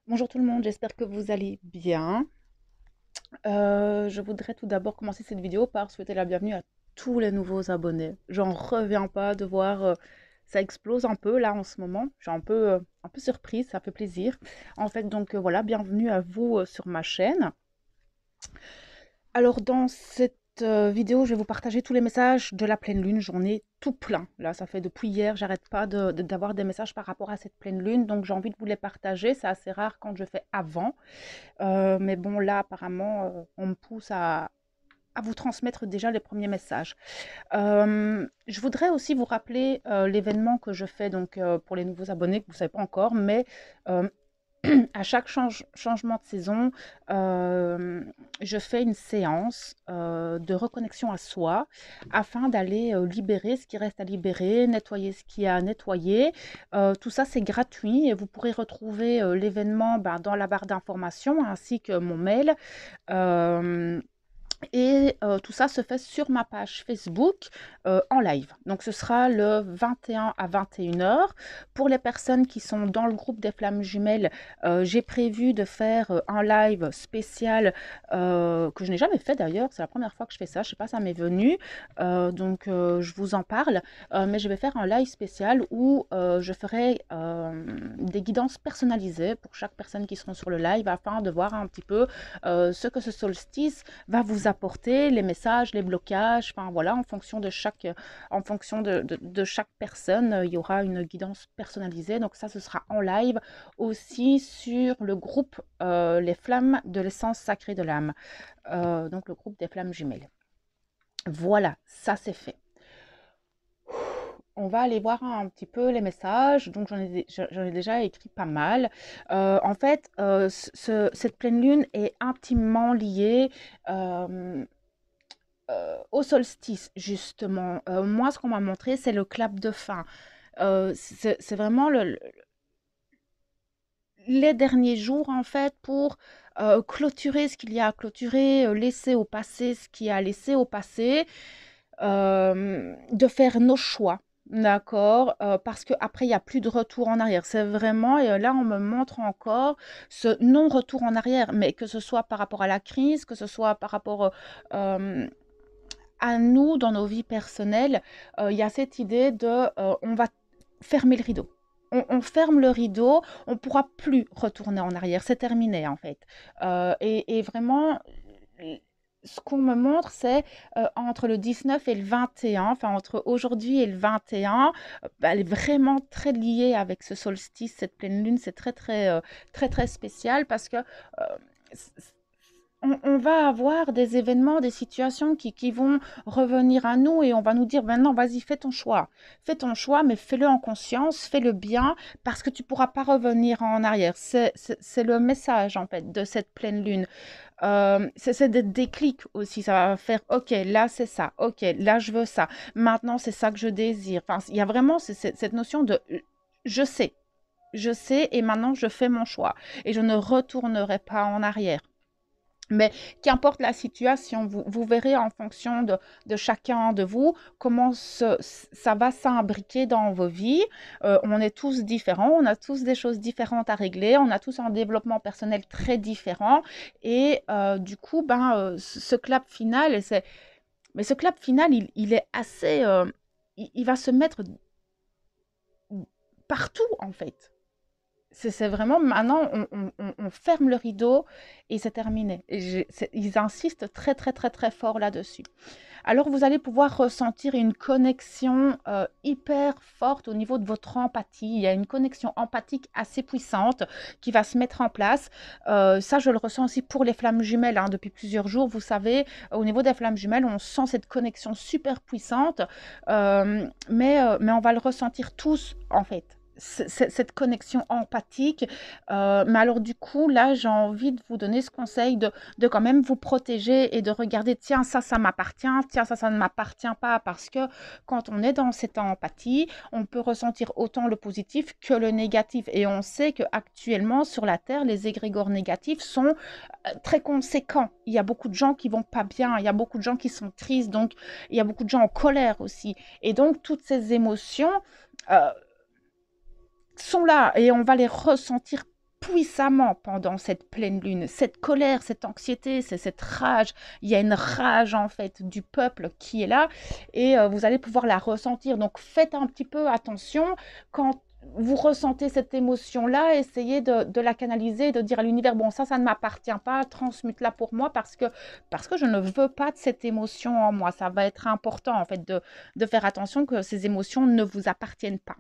Bonjour tout le monde, j'espère que vous allez bien. Je voudrais tout d'abord commencer cette vidéo par souhaiter la bienvenue à tous les nouveaux abonnés. J'en reviens pas de voir ça explose un peu là en ce moment. Je suis un peu surprise, ça fait plaisir. En fait, donc voilà, bienvenue à vous sur ma chaîne. Alors dans cette vidéo, je vais vous partager tous les messages de la pleine lune. J'en ai tout plein. Là, ça fait depuis hier, j'arrête pas d'avoir des messages par rapport à cette pleine lune. Donc j'ai envie de vous les partager. C'est assez rare quand je fais avant. Mais bon, là, apparemment, on me pousse à vous transmettre déjà les premiers messages. Je voudrais aussi vous rappeler l'événement que je fais donc, pour les nouveaux abonnés que vous ne savez pas encore, mais euh, à chaque changement de saison, je fais une séance de reconnexion à soi afin d'aller libérer ce qui reste à libérer, nettoyer ce qui a à nettoyer. Tout ça, c'est gratuit et vous pourrez retrouver l'événement dans la barre d'informations ainsi que mon mail. Euh, tout ça se fait sur ma page Facebook en live. Donc ce sera le 21 à 21 h. Pour les personnes qui sont dans le groupe des Flammes Jumelles, j'ai prévu de faire un live spécial que je n'ai jamais fait d'ailleurs. C'est la première fois que je fais ça. Je ne sais pas, ça m'est venu. Je vous en parle. Mais je vais faire un live spécial où je ferai des guidances personnalisées pour chaque personne qui sera sur le live afin de voir un petit peu ce que ce solstice va vous apporter, les messages, les blocages, enfin voilà, en fonction de chaque personne, il y aura une guidance personnalisée. Donc ça, ce sera en live aussi sur le groupe Les Flammes de l'essence sacrée de l'âme, donc le groupe des Flammes jumelles. Voilà, ça c'est fait. On va aller voir un petit peu les messages. Donc, j'en ai déjà écrit pas mal. En fait, cette pleine lune est intimement liée euh, au solstice, justement. Moi, ce qu'on m'a montré, c'est le clap de fin. C'est vraiment les derniers jours, en fait, pour clôturer ce qu'il y a à clôturer, laisser au passé ce qu'il y a à laisser au passé, de faire nos choix. D'accord, parce qu'après, il n'y a plus de retour en arrière. C'est vraiment, et là, on me montre encore ce non-retour en arrière, mais que ce soit par rapport à la crise, que ce soit par rapport à nous, dans nos vies personnelles, il y a cette idée de on va fermer le rideau. On ferme le rideau, on ne pourra plus retourner en arrière, c'est terminé en fait. Et vraiment, ce qu'on me montre, c'est entre le 19 et le 21, enfin entre aujourd'hui et le 21, elle est vraiment très liée avec ce solstice, cette pleine lune, c'est très très spécial parce que on va avoir des événements, des situations qui vont revenir à nous et on va nous dire maintenant, vas-y, fais ton choix. Fais ton choix, mais fais-le en conscience, fais-le bien, parce que tu ne pourras pas revenir en arrière. C'est le message, en fait, de cette pleine lune. C'est des déclics aussi. Ça va faire, OK, là, c'est ça. OK, là, je veux ça. Maintenant, c'est ça que je désire. Enfin, il y a vraiment cette notion de je sais, et maintenant, je fais mon choix. Et je ne retournerai pas en arrière. Mais qu'importe la situation, vous verrez en fonction de chacun de vous comment ça va s'imbriquer dans vos vies. On est tous différents, on a tous des choses différentes à régler, on a tous un développement personnel très différent. Et du coup, ce clap final, mais ce clap final, il est assez... il va se mettre partout, en fait. C'est vraiment maintenant, on ferme le rideau et c'est terminé. Ils insistent très, très, très, très fort là-dessus. Alors, vous allez pouvoir ressentir une connexion hyper forte au niveau de votre empathie. Il y a une connexion empathique assez puissante qui va se mettre en place. Ça, je le ressens aussi pour les flammes jumelles. Hein. Depuis plusieurs jours, vous savez, au niveau des flammes jumelles, on sent cette connexion super puissante. Mais on va le ressentir tous, en fait cette connexion empathique. Mais alors du coup, là, j'ai envie de vous donner ce conseil de quand même vous protéger et de regarder, tiens, ça m'appartient, tiens, ça ne m'appartient pas, parce que quand on est dans cette empathie, on peut ressentir autant le positif que le négatif. Et on sait qu'actuellement, sur la Terre, les égrégores négatifs sont très conséquents. Il y a beaucoup de gens qui vont pas bien, il y a beaucoup de gens qui sont tristes, donc il y a beaucoup de gens en colère aussi. Et donc, toutes ces émotions... sont là et on va les ressentir puissamment pendant cette pleine lune. Cette colère, cette anxiété, c'est cette rage. Il y a une rage en fait du peuple qui est là et vous allez pouvoir la ressentir. Donc faites un petit peu attention quand vous ressentez cette émotion-là, essayez de la canaliser, de dire à l'univers, bon ça ne m'appartient pas, transmute-la pour moi parce que je ne veux pas de cette émotion en moi. Ça va être important en fait de faire attention que ces émotions ne vous appartiennent pas.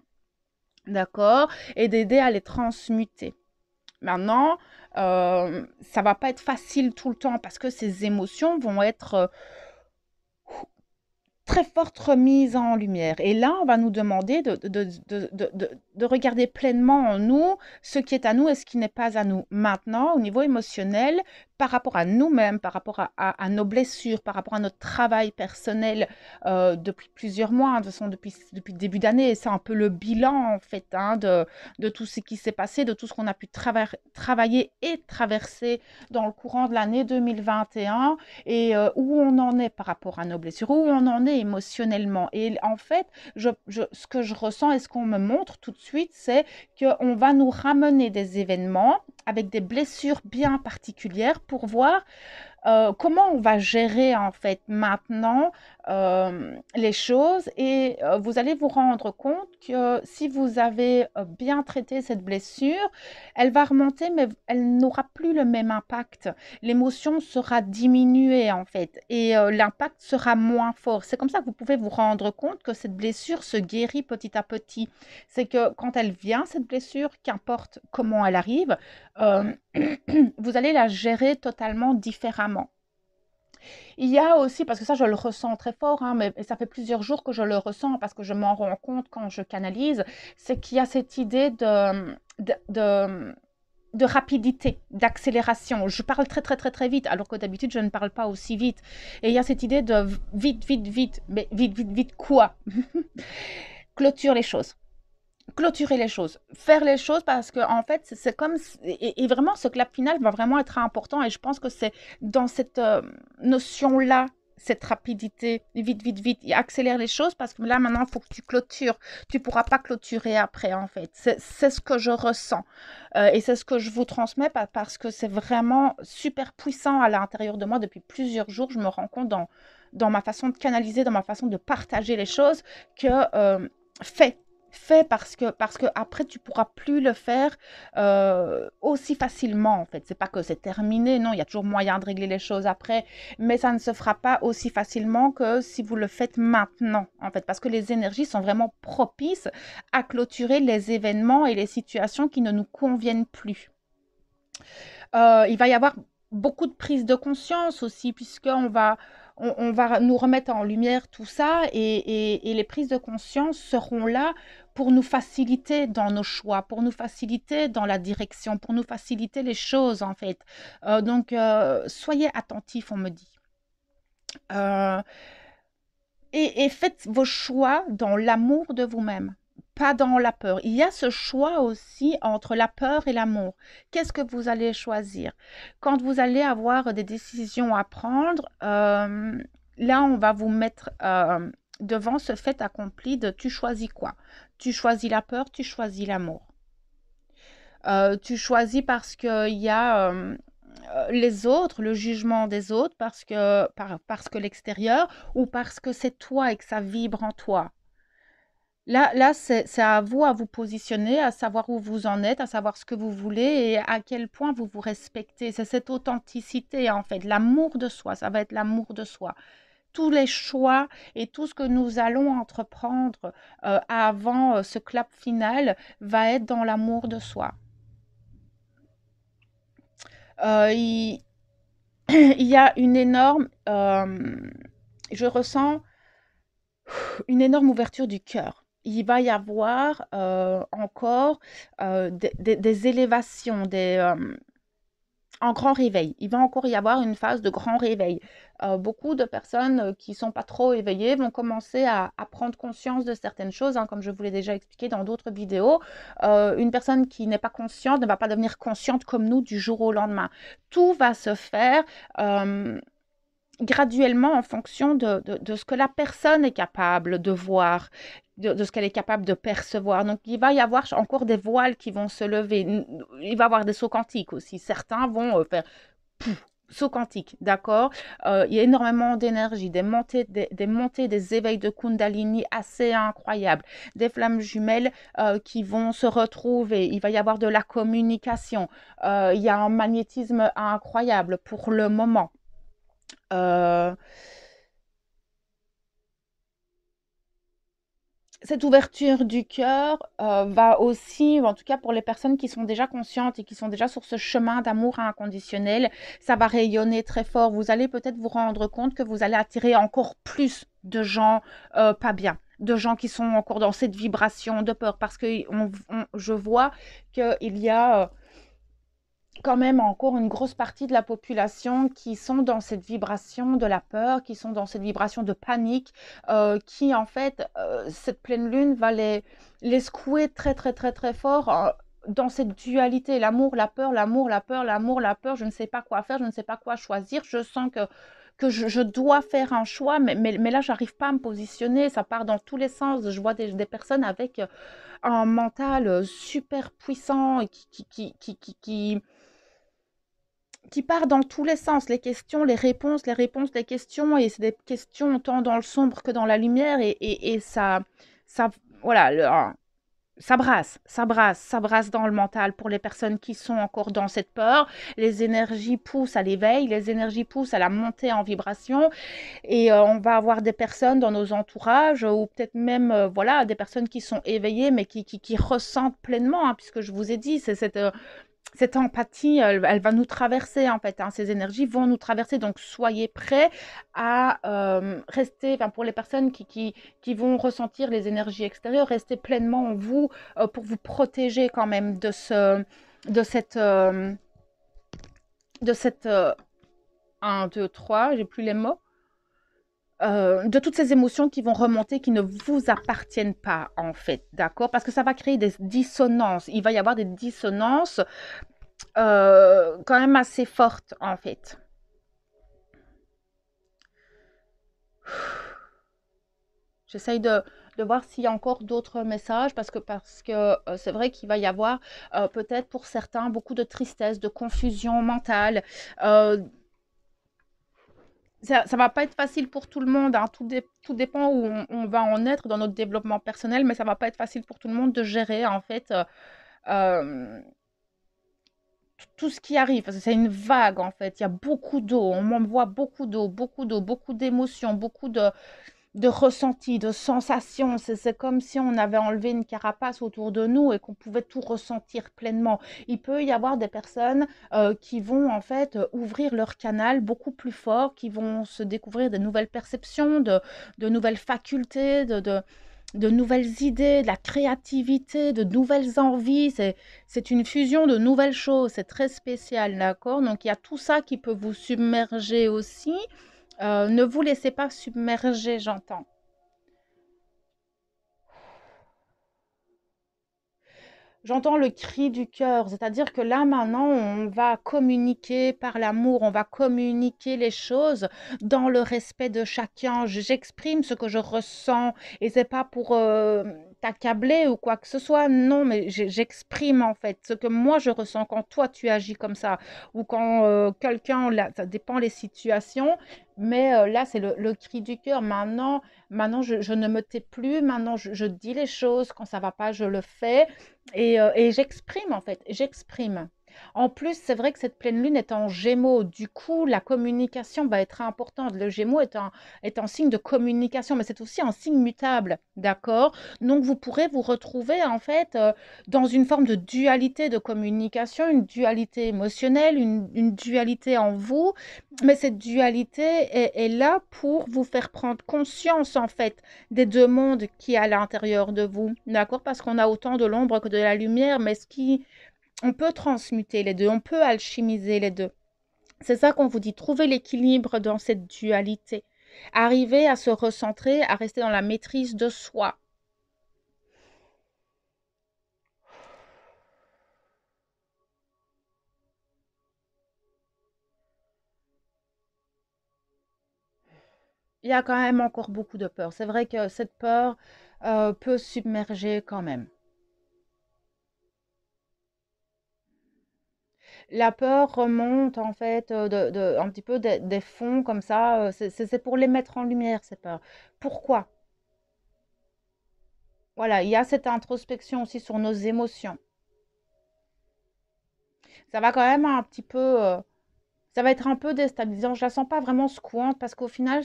D'accord? Et d'aider à les transmuter. Maintenant, ça va pas être facile tout le temps parce que ces émotions vont être très forte remise en lumière. Et là, on va nous demander de regarder pleinement en nous ce qui est à nous et ce qui n'est pas à nous. Maintenant, au niveau émotionnel, par rapport à nous-mêmes, par rapport à nos blessures, par rapport à notre travail personnel depuis plusieurs mois, de toute façon depuis le début d'année, c'est un peu le bilan en fait de tout ce qui s'est passé, de tout ce qu'on a pu travailler et traverser dans le courant de l'année 2021 et où on en est par rapport à nos blessures, où on en est émotionnellement. Et en fait, ce que je ressens et ce qu'on me montre tout de suite, c'est qu'on va nous ramener des événements avec des blessures bien particulières pour voir comment on va gérer en fait maintenant les choses et vous allez vous rendre compte que si vous avez bien traité cette blessure, elle va remonter mais elle n'aura plus le même impact. L'émotion sera diminuée en fait et l'impact sera moins fort. C'est comme ça que vous pouvez vous rendre compte que cette blessure se guérit petit à petit. C'est que quand elle vient, cette blessure, qu'importe comment elle arrive, vous allez la gérer totalement différemment. Il y a aussi, parce que ça je le ressens très fort, hein, mais ça fait plusieurs jours que je le ressens parce que je m'en rends compte quand je canalise, c'est qu'il y a cette idée de, de, de rapidité, d'accélération. Je parle très très très très vite, alors que d'habitude je ne parle pas aussi vite. Et il y a cette idée de vite, vite, vite, mais vite, vite, vite quoi? Clôture les choses. Clôturer les choses, faire les choses parce que en fait c'est comme et vraiment ce clap final va vraiment être important et je pense que c'est dans cette notion là cette rapidité, vite, vite, vite, et accélère les choses parce que là maintenant il faut que tu clôtures, tu pourras pas clôturer après en fait, c'est ce que je ressens et c'est ce que je vous transmets parce que c'est vraiment super puissant à l'intérieur de moi depuis plusieurs jours, je me rends compte dans ma façon de canaliser, dans ma façon de partager les choses que fait fais parce que après tu pourras plus le faire aussi facilement en fait. C'est pas que c'est terminé, non, il y a toujours moyen de régler les choses après, mais ça ne se fera pas aussi facilement que si vous le faites maintenant en fait, parce que les énergies sont vraiment propices à clôturer les événements et les situations qui ne nous conviennent plus. Il va y avoir beaucoup de prise de conscience aussi, puisqu'on va, on va nous remettre en lumière tout ça et les prises de conscience seront là pour nous faciliter dans nos choix, pour nous faciliter dans la direction, pour nous faciliter les choses en fait. Donc, soyez attentifs, on me dit. Euh, et faites vos choix dans l'amour de vous-même, pas dans la peur. Il y a ce choix aussi entre la peur et l'amour. Qu'est-ce que vous allez choisir? Quand vous allez avoir des décisions à prendre, là, on va vous mettre devant ce fait accompli de tu choisis quoi? Tu choisis la peur, tu choisis l'amour. Tu choisis parce qu'il y a les autres, le jugement des autres, parce que l'extérieur, ou parce que c'est toi et que ça vibre en toi. Là c'est à vous à vous positionner, à savoir où vous en êtes, à savoir ce que vous voulez et à quel point vous vous respectez. C'est cette authenticité, en fait, l'amour de soi, ça va être l'amour de soi. Tous les choix et tout ce que nous allons entreprendre avant ce clap final va être dans l'amour de soi. Il, il y a une énorme, je ressens une énorme ouverture du cœur. Il va y avoir encore des élévations, en grand réveil. Il va encore y avoir une phase de grand réveil. Beaucoup de personnes qui ne sont pas trop éveillées vont commencer à prendre conscience de certaines choses, hein, comme je vous l'ai déjà expliqué dans d'autres vidéos. Une personne qui n'est pas consciente ne va pas devenir consciente comme nous du jour au lendemain. Tout va se faire graduellement en fonction de ce que la personne est capable de voir, de ce qu'elle est capable de percevoir. Donc, il va y avoir encore des voiles qui vont se lever. Il va y avoir des sauts quantiques aussi. Certains vont faire pouf, saut quantique, d'accord? Il y a énormément d'énergie, des montées, des éveils de Kundalini assez incroyables, des flammes jumelles qui vont se retrouver. Il va y avoir de la communication. Il y a un magnétisme incroyable pour le moment. Euh, Cette ouverture du cœur va aussi, en tout cas pour les personnes qui sont déjà conscientes et qui sont déjà sur ce chemin d'amour inconditionnel, ça va rayonner très fort. Vous allez peut-être vous rendre compte que vous allez attirer encore plus de gens pas bien, de gens qui sont encore dans cette vibration de peur, parce que je vois qu'il y a quand même encore une grosse partie de la population qui sont dans cette vibration de la peur, qui sont dans cette vibration de panique, qui en fait, cette pleine lune va les secouer très très très très fort dans cette dualité, l'amour, la peur, l'amour, la peur, l'amour, la peur, je ne sais pas quoi faire, je ne sais pas quoi choisir, je sens que je dois faire un choix, mais là, j'arrive pas à me positionner, ça part dans tous les sens, je vois des personnes avec un mental super puissant et qui part dans tous les sens, les questions, les réponses, les réponses, les questions, et c'est des questions autant dans le sombre que dans la lumière, et ça, voilà, ça brasse dans le mental pour les personnes qui sont encore dans cette peur. Les énergies poussent à l'éveil, les énergies poussent à la montée en vibration, et on va avoir des personnes dans nos entourages, ou peut-être même, voilà, des personnes qui sont éveillées, mais qui ressentent pleinement, hein, puisque je vous ai dit, c'est cette empathie, elle va nous traverser en fait, hein, ces énergies vont nous traverser, donc soyez prêts à rester, enfin, pour les personnes qui vont ressentir les énergies extérieures, restez pleinement en vous pour vous protéger quand même de cette, euh, de cette 1, 2, 3, j'ai plus les mots, de toutes ces émotions qui vont remonter, qui ne vous appartiennent pas en fait, d'accord? Parce que ça va créer des dissonances, il va y avoir des dissonances quand même assez forte en fait. J'essaye de voir s'il y a encore d'autres messages parce que c'est vrai qu'il va y avoir peut-être pour certains beaucoup de tristesse, de confusion mentale. Euh, ça va pas être facile pour tout le monde, hein. Tout dépend où on va en être dans notre développement personnel, mais ça va pas être facile pour tout le monde de gérer en fait euh, tout ce qui arrive, parce que c'est une vague en fait. Il y a beaucoup d'eau, on m'envoie beaucoup d'eau, beaucoup d'émotions, beaucoup de ressentis, de sensations. C'est comme si on avait enlevé une carapace autour de nous et qu'on pouvait tout ressentir pleinement. Il peut y avoir des personnes qui vont en fait ouvrir leur canal beaucoup plus fort, qui vont se découvrir de nouvelles perceptions, de nouvelles facultés, de nouvelles idées, de la créativité, de nouvelles envies. C'est une fusion de nouvelles choses. C'est très spécial, d'accord? Donc il y a tout ça qui peut vous submerger aussi. Ne vous laissez pas submerger, j'entends. J'entends le cri du cœur, c'est-à-dire que là maintenant, on va communiquer par l'amour, on va communiquer les choses dans le respect de chacun. J'exprime ce que je ressens et c'est pas pour t'accabler ou quoi que ce soit. Non, mais j'exprime en fait ce que moi je ressens quand toi tu agis comme ça ou quand quelqu'un, là, ça dépend les situations. Mais là, c'est le cri du cœur. Maintenant, je ne me tais plus. Maintenant, je dis les choses. Quand ça va pas, je le fais. Et j'exprime en fait, j'exprime. En plus, c'est vrai que cette pleine lune est en Gémeaux. Du coup, la communication va être importante. Le Gémeaux est un signe de communication, mais c'est aussi un signe mutable, d'accord? Donc, vous pourrez vous retrouver en fait dans une forme de dualité de communication, une dualité émotionnelle, une dualité en vous. Mais cette dualité est là pour vous faire prendre conscience en fait des deux mondes qui est à l'intérieur de vous, d'accord? Parce qu'on a autant de l'ombre que de la lumière, mais on peut transmuter les deux, on peut alchimiser les deux. C'est ça qu'on vous dit, trouver l'équilibre dans cette dualité. Arriver à se recentrer, à rester dans la maîtrise de soi. Il y a quand même encore beaucoup de peur. C'est vrai que cette peur, peut submerger quand même. La peur remonte en fait un petit peu des fonds comme ça. C'est pour les mettre en lumière, ces peurs. Pourquoi? Voilà, il y a cette introspection aussi sur nos émotions. Ça va quand même un petit peu, ça va être un peu déstabilisant. Je la sens pas vraiment secouante parce qu'au final,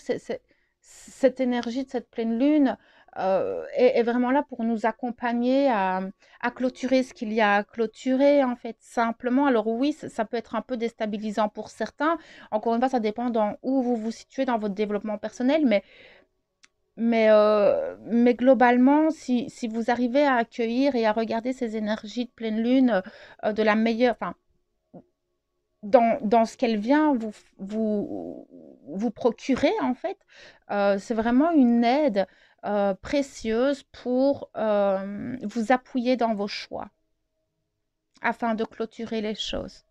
cette énergie de cette pleine lune est vraiment là pour nous accompagner à clôturer ce qu'il y a à clôturer, en fait, simplement. Alors oui, ça peut être un peu déstabilisant pour certains. Encore une fois, ça dépend dans où vous vous situez dans votre développement personnel, mais globalement, si vous arrivez à accueillir et à regarder ces énergies de pleine lune de la meilleure, enfin, dans ce qu'elle vient vous procurer, en fait, c'est vraiment une aide précieuse pour vous appuyer dans vos choix afin de clôturer les choses.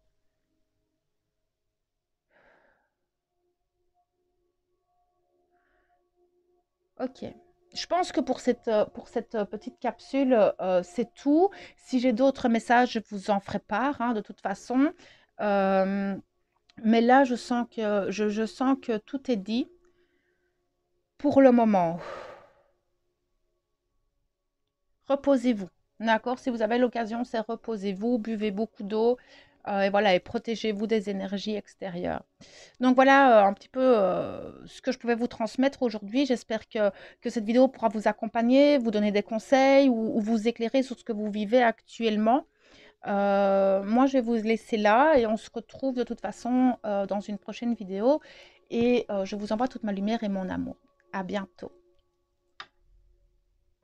Ok. Je pense que pour cette petite capsule, c'est tout. Si j'ai d'autres messages, je vous en ferai part, hein, de toute façon. Euh, mais là, je sens que tout est dit pour le moment. Reposez-vous, d'accord? Si vous avez l'occasion, c'est reposez-vous, buvez beaucoup d'eau, et voilà, et protégez-vous des énergies extérieures. Donc voilà un petit peu ce que je pouvais vous transmettre aujourd'hui. J'espère que cette vidéo pourra vous accompagner, vous donner des conseils ou vous éclairer sur ce que vous vivez actuellement. Moi, je vais vous laisser là et on se retrouve de toute façon dans une prochaine vidéo. Et je vous envoie toute ma lumière et mon amour. À bientôt.